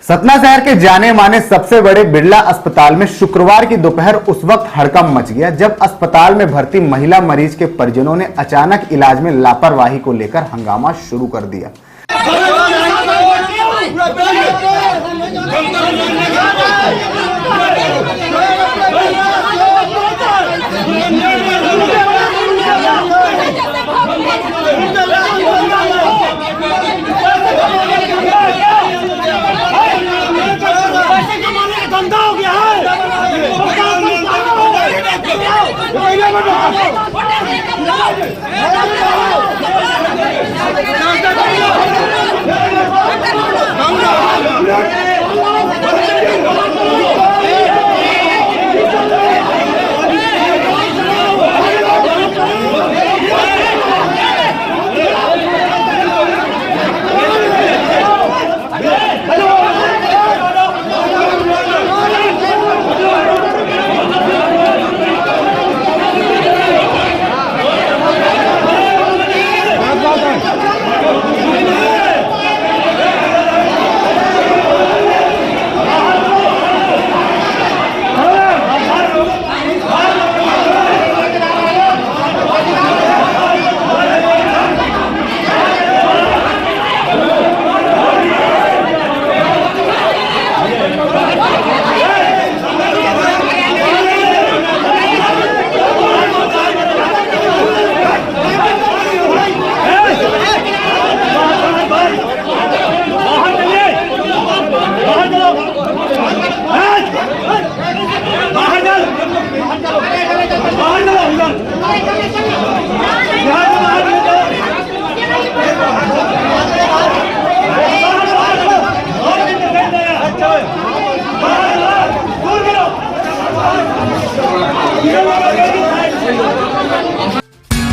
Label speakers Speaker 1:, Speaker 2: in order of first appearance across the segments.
Speaker 1: सतना शहर के जाने माने सबसे बड़े बिरला अस्पताल में शुक्रवार की दोपहर उस वक्त हड़कंप मच गया जब अस्पताल में भर्ती महिला मरीज के परिजनों ने अचानक इलाज में लापरवाही को लेकर हंगामा शुरू कर दिया।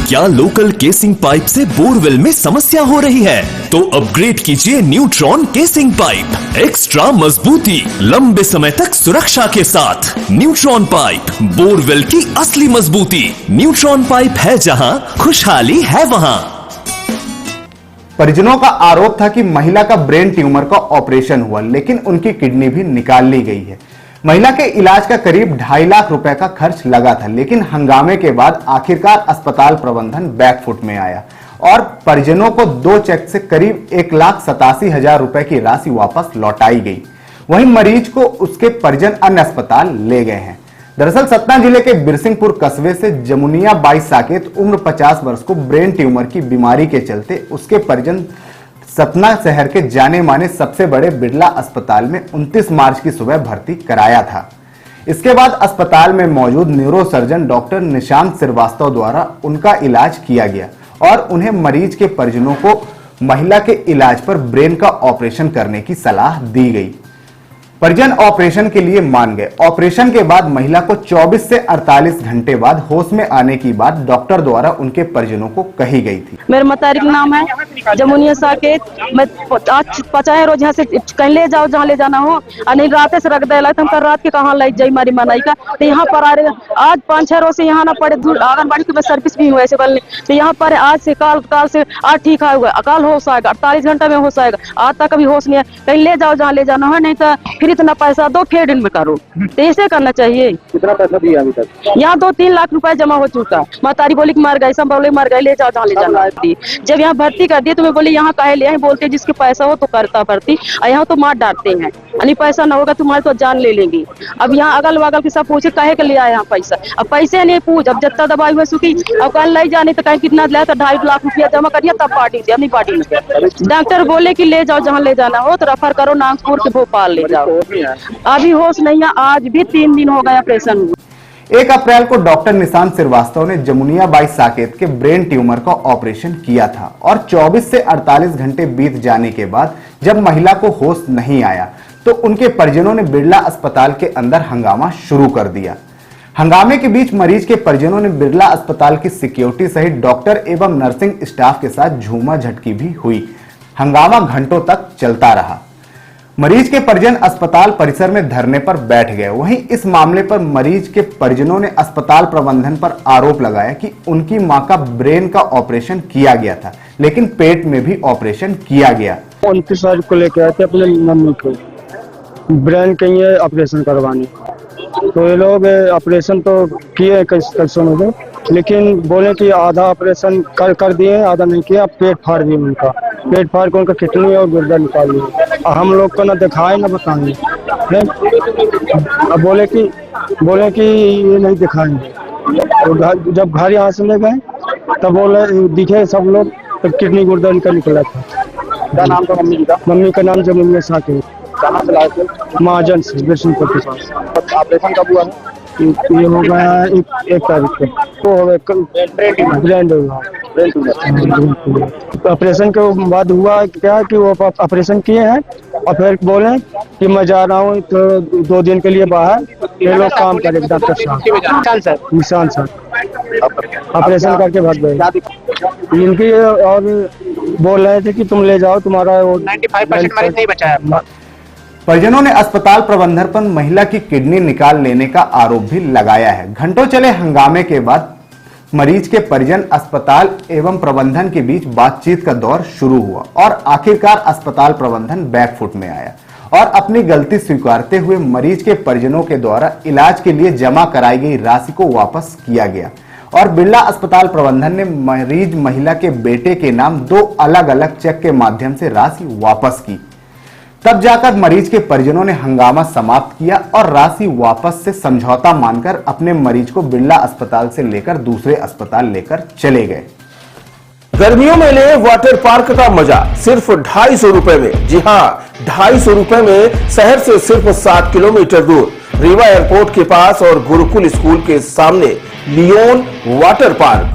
Speaker 2: क्या लोकल केसिंग पाइप से बोरवेल में समस्या हो रही है? तो अपग्रेड कीजिए न्यूट्रॉन केसिंग पाइप। एक्स्ट्रा मजबूती, लंबे समय तक सुरक्षा के साथ। न्यूट्रॉन पाइप, बोरवेल की असली मजबूती। न्यूट्रॉन पाइप है जहां, खुशहाली है वहां।
Speaker 1: परिजनों का आरोप था कि महिला का ब्रेन ट्यूमर का ऑपरेशन हुआ, लेकिन उनकी किडनी भी निकाल ली गई है। महिला के इलाज का करीब 2.5 लाख रुपए का खर्च लगा था, लेकिन हंगामे के बाद आखिरकार अस्पताल प्रबंधन बैकफुट में आया और परिजनों को 2 चेक से करीब 1,87,000 रुपए की राशि वापस लौटाई गई। वहीं मरीज को उसके परिजन अन्य अस्पताल ले गए हैं। दरअसल सतना जिले के बिरसिंहपुर कस्बे से जमुनिया बाई साकेत उम्र 50 वर्ष को ब्रेन ट्यूमर की बीमारी के चलते उसके परिजन सतना शहर के जाने माने सबसे बड़े बिरला अस्पताल में 29 मार्च की सुबह भर्ती कराया था। इसके बाद अस्पताल में मौजूद न्यूरोसर्जन डॉक्टर निशांत श्रीवास्तव द्वारा उनका इलाज किया गया और उन्हें मरीज के परिजनों को महिला के इलाज पर ब्रेन का ऑपरेशन करने की सलाह दी गई। परिजन ऑपरेशन के लिए मान गए। ऑपरेशन के बाद महिला को 24 से 48 घंटे बाद होश में आने की बात डॉक्टर द्वारा उनके परिजनों को कही गई थी।
Speaker 3: मेरे मतारिक नाम है जमुनिया साकेत। मैं आज 50 रोज यहाँ से कहीं ले जाओ जहाँ ले जाना हो, नहीं रात से रख दिला हम कर रात के कहाँ लाई जाई मारी मनाई का। तो यहाँ पर आ रहे आज 5-6 रोज से यहाँ ना पड़े आंगनबाड़ी की सर्विस भी हुआ ऐसे कल तो यहाँ पर आज से काल से आज ठीक हुआ अकाल होश आएगा, 48 घंटा में होश आएगा। आज तक अभी होश नहीं है। कहीं ले जाओ जहाँ ले जाना हो, नहीं तो फिर इतना पैसा दो फिर दिन में करो। तो ऐसे करना चाहिए।
Speaker 4: कितना पैसा दिया अभी तक?
Speaker 3: यहाँ 2-3 लाख रुपए जमा हो चुका। मतारी बोली कि मर गए, सब बोले मर गए, ले जाओ जहाँ ले जाना। जब यहाँ भर्ती कर दिए तो मैं बोली यहाँ काहे ले आए? बोलते जिसके पैसा हो तो करता भर्ती, यहाँ तो मार डांटते हैं, यानी पैसा ना होगा तुम्हारे तो जान ले लेंगे। अब यहाँ अगल बगल के सब पूछे काहे के ले आए यहाँ पैसा? अब पैसे नहीं पूछ, अब जितना दवाई हुआ सुखी अब कल ले जाने तो कहीं कितना ले तो 2.5 लाख रुपया जमा करिए तब पार्टी से, अपनी पार्टी में। डॉक्टर बोले कि ले जाओ जहाँ ले जाना हो तो रेफर करो नागपुर के भोपाल ले जाओ। अभी होश नहीं है, आज भी 3 दिन हो गए ऑपरेशन हुआ।
Speaker 1: 1 अप्रैल को डॉक्टर निशांत श्रीवास्तव ने जमुनिया बाई साकेत के ब्रेन ट्यूमर का ऑपरेशन किया था और 24 से 48 घंटे बीत जाने के बाद जब महिला को होश नहीं आया तो उनके परिजनों ने बिरला अस्पताल के अंदर हंगामा शुरू कर दिया। हंगामे के बीच मरीज के परिजनों ने बिरला अस्पताल की सिक्योरिटी सहित डॉक्टर एवं नर्सिंग स्टाफ के साथ झूमा झटकी भी हुई। हंगामा घंटों तक चलता रहा। मरीज के परिजन अस्पताल परिसर में धरने पर बैठ गए। वहीं इस मामले पर मरीज के परिजनों ने अस्पताल प्रबंधन पर आरोप लगाया कि उनकी मां का ब्रेन का ऑपरेशन किया गया था, लेकिन पेट में भी ऑपरेशन किया गया।
Speaker 4: 29 तारीख को लेके आए थे अपने मम्मी को, ब्रेन के लिए ऑपरेशन करवाने, तो ये लोग ऑपरेशन तो किए कई समय में, लेकिन बोले कि आधा ऑपरेशन कर दिए, आधा नहीं किया। पेट फाड़ दिए उनका, पेट फाड़ के उनका किडनी और गुर्दा निकाल दिए। हम लोग को ना दिखाए ना बताएं, अब बोले कि ये नहीं दिखाएंगे। तो जब घर यहाँ से ले गए तब बोले दिखे सब लोग, तो किडनी गुर्दा इनका निकला था।
Speaker 5: क्या नाम था मम्मी जी का?
Speaker 4: मम्मी का नाम जमुनिया साकिब,
Speaker 5: कहाँ से लाए थे?
Speaker 4: महाजन से बिरसिंहपुर के पास।
Speaker 5: ऑपरेशन कब हुआ है?
Speaker 4: ये हो गया एक तारीख को, तो हो गया ब्रेन ऑपरेशन के बाद हुआ क्या कि वो ऑपरेशन किए हैं और फिर बोले कि मैं जा रहा हूँ तो 2 दिन के लिए बाहर, ये लोग काम करेंगे डॉक्टर साहब निशान सर। ऑपरेशन करके भाग गए इनकी, और बोल रहे थे कि तुम ले जाओ, तुम्हारा
Speaker 5: 95% मरीज नहीं बचा है।
Speaker 1: परिजनों ने अस्पताल प्रबंधन पर महिला की किडनी निकाल लेने का आरोप भी लगाया है। घंटों चले हंगामे के बाद मरीज के परिजन, अस्पताल एवं प्रबंधन के बीच बातचीत का दौर शुरू हुआ और आखिरकार अस्पताल प्रबंधन बैकफुट में आया और अपनी गलती स्वीकारते हुए मरीज के परिजनों के द्वारा इलाज के लिए जमा कराई गई राशि को वापस किया गया और बिरला अस्पताल प्रबंधन ने मरीज महिला के बेटे के नाम 2 अलग अलग चेक के माध्यम से राशि वापस की। तब जाकर मरीज के परिजनों ने हंगामा समाप्त किया और राशि वापस से समझौता मानकर अपने मरीज को बिरला अस्पताल से लेकर दूसरे अस्पताल लेकर चले गए।
Speaker 6: गर्मियों में ले वाटर पार्क का मजा सिर्फ 250 रुपए में। जी हाँ, 250 रुपए में शहर से सिर्फ 7 किलोमीटर दूर रीवा एयरपोर्ट के पास और गुरुकुल स्कूल के सामने लियोन वाटर पार्क।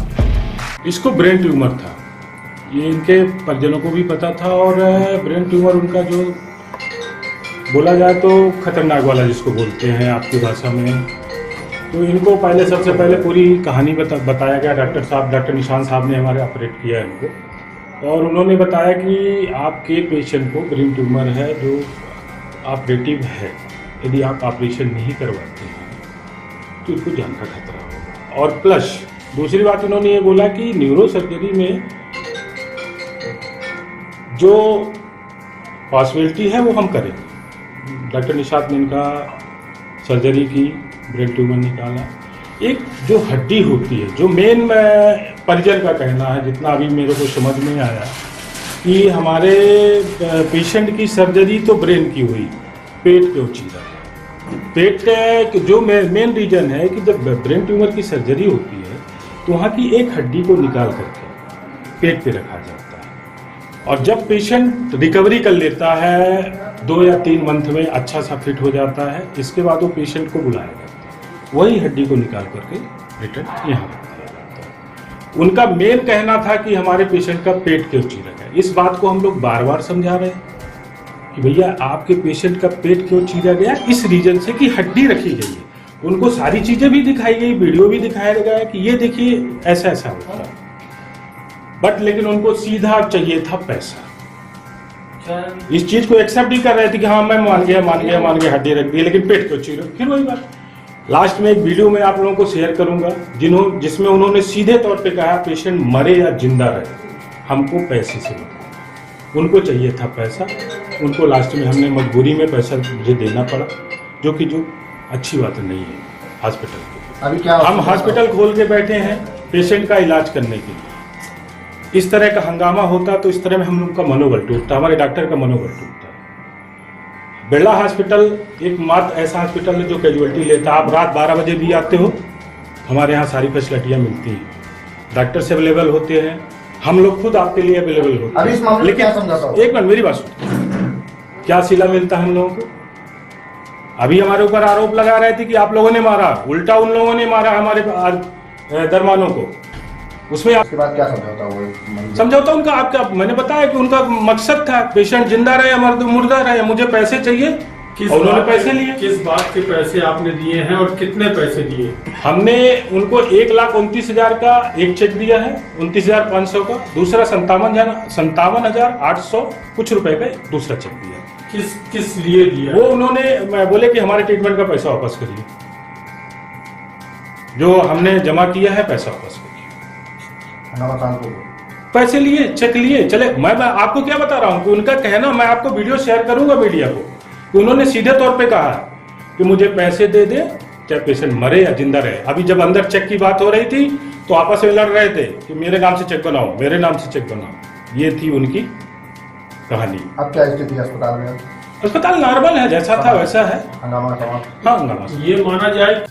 Speaker 7: इसको ब्रेन ट्यूमर था, ये इनके परिजनों को भी पता था और ब्रेन ट्यूमर उनका जो बोला जाए तो खतरनाक वाला जिसको बोलते हैं आपकी भाषा में, तो इनको सबसे पहले पूरी कहानी बताया गया। डॉक्टर निशान साहब ने हमारे ऑपरेट किया इनको और उन्होंने बताया कि आपके पेशेंट को ब्रेन ट्यूमर है जो ऑपरेटिव है, यदि आप ऑपरेशन नहीं करवाते हैं तो इसको जान का खतरा होगा। और प्लस दूसरी बात उन्होंने ये बोला कि न्यूरो सर्जरी में जो पॉसिबिलिटी है वो हम करेंगे। डॉक्टर निशात ने इनका सर्जरी की, ब्रेन ट्यूमर निकाला। एक जो हड्डी होती है, जो मेन परिजन का कहना है, जितना अभी मेरे को समझ में आया कि हमारे पेशेंट की सर्जरी तो ब्रेन की हुई, पेट क्यों चीरा? पेट जो मेन रीजन है कि जब ब्रेन ट्यूमर की सर्जरी होती है तो वहाँ की एक हड्डी को निकाल करके पेट पे रखा जाता है और जब पेशेंट रिकवरी कर लेता है 2 या 3 मंथ में अच्छा सा फिट हो जाता है, इसके बाद वो पेशेंट को बुलाया जाता है, वही हड्डी को निकाल करके रिटर्न यहाँ रख दिया जाता है। उनका मेन कहना था कि हमारे पेशेंट का पेट क्यों चीरा गया। इस बात को हम लोग बार बार समझा रहे हैं कि भैया आपके पेशेंट का पेट क्यों चीरा गया, इस रीजन से कि हड्डी रखी गई है। उनको सारी चीजें भी दिखाई गई, वीडियो भी दिखाया गया कि ये देखिए ऐसा ऐसा होता है, बट लेकिन उनको सीधा चाहिए था पैसा। इस चीज को एक्सेप्ट ही कर रहे थे कि हाँ मैं मान गया हड्डी रख दी, लेकिन पेट क्यों चीरा। फिर वही बात, लास्ट में एक वीडियो में आप लोगों को शेयर करूंगा जिसमें उन्होंने सीधे तौर पे कहा पेशेंट मरे या जिंदा रहे, हमको पैसे से मतलब उनको चाहिए था पैसा। उनको लास्ट में हमने मजबूरी में पैसा मुझे देना पड़ा, जो अच्छी बात नहीं है। हॉस्पिटल के
Speaker 5: अभी क्या
Speaker 7: हम हॉस्पिटल खोल के बैठे हैं पेशेंट का इलाज करने के लिए। इस तरह का हंगामा होता तो इस तरह में हम लोग का मनोबल टूटता, हमारे डॉक्टर का मनोबल टूटता। बिरला हॉस्पिटल एकमात्र ऐसा हॉस्पिटल है जो कैजुअलिटी लेता। आप रात 12 बजे भी आते हो, हमारे यहाँ सारी फैसिलिटियाँ मिलती हैं, डॉक्टर अवेलेबल होते हैं, हम लोग खुद आपके लिए अवेलेबल होते हैं। लेकिन एक मिनट मेरी बात सुनो, क्या सिला मिलता है हम लोगों को? अभी हमारे ऊपर आरोप लगा रहे थे कि आप लोगों ने मारा, उल्टा उन लोगों ने मारा हमारे दरमानों को। उसमें
Speaker 5: उसके बाद क्या समझौता हुआ?
Speaker 7: समझौता उनका आपका मैंने बताया कि उनका मकसद था पेशेंट जिंदा रहे या मुर्दा रहे, मुझे पैसे चाहिए। उन्होंने पैसे लिए।
Speaker 8: किस बात के पैसे आपने दिए हैं और कितने पैसे दिए?
Speaker 7: हमने उनको 1,29,000 का एक चेक दिया है, 29,500 का, दूसरा 57,800 कुछ रुपए का दूसरा चेक दिया।
Speaker 8: किस लिए दिया?
Speaker 7: वो उन्होंने बोले कि हमारे ट्रीटमेंट का पैसा वापस करिए, जो हमने जमा किया है पैसा वापस करिए। पैसे लिए, चेक लिए, चले। मैं आपको क्या बता रहा हूँ कि उनका कहना, मैं आपको वीडियो शेयर करूंगा मीडिया को, कि उन्होंने सीधे तौर पे कहा कि मुझे पैसे दे दे, चाहे पेशेंट मरे या जिंदा रहे। अभी जब अंदर चेक की बात हो रही थी तो आपस में लड़ रहे थे कि मेरे नाम से चेक बनाओ, मेरे नाम से चेक बनाओ। ये थी उनकी कहानी।
Speaker 5: अब क्या स्थिति है अस्पताल में?
Speaker 7: अस्पताल नॉर्मल है, जैसा था वैसा है।
Speaker 5: हंगामा समाप्त।
Speaker 7: हाँ, हंगामा।
Speaker 8: ये माना जाए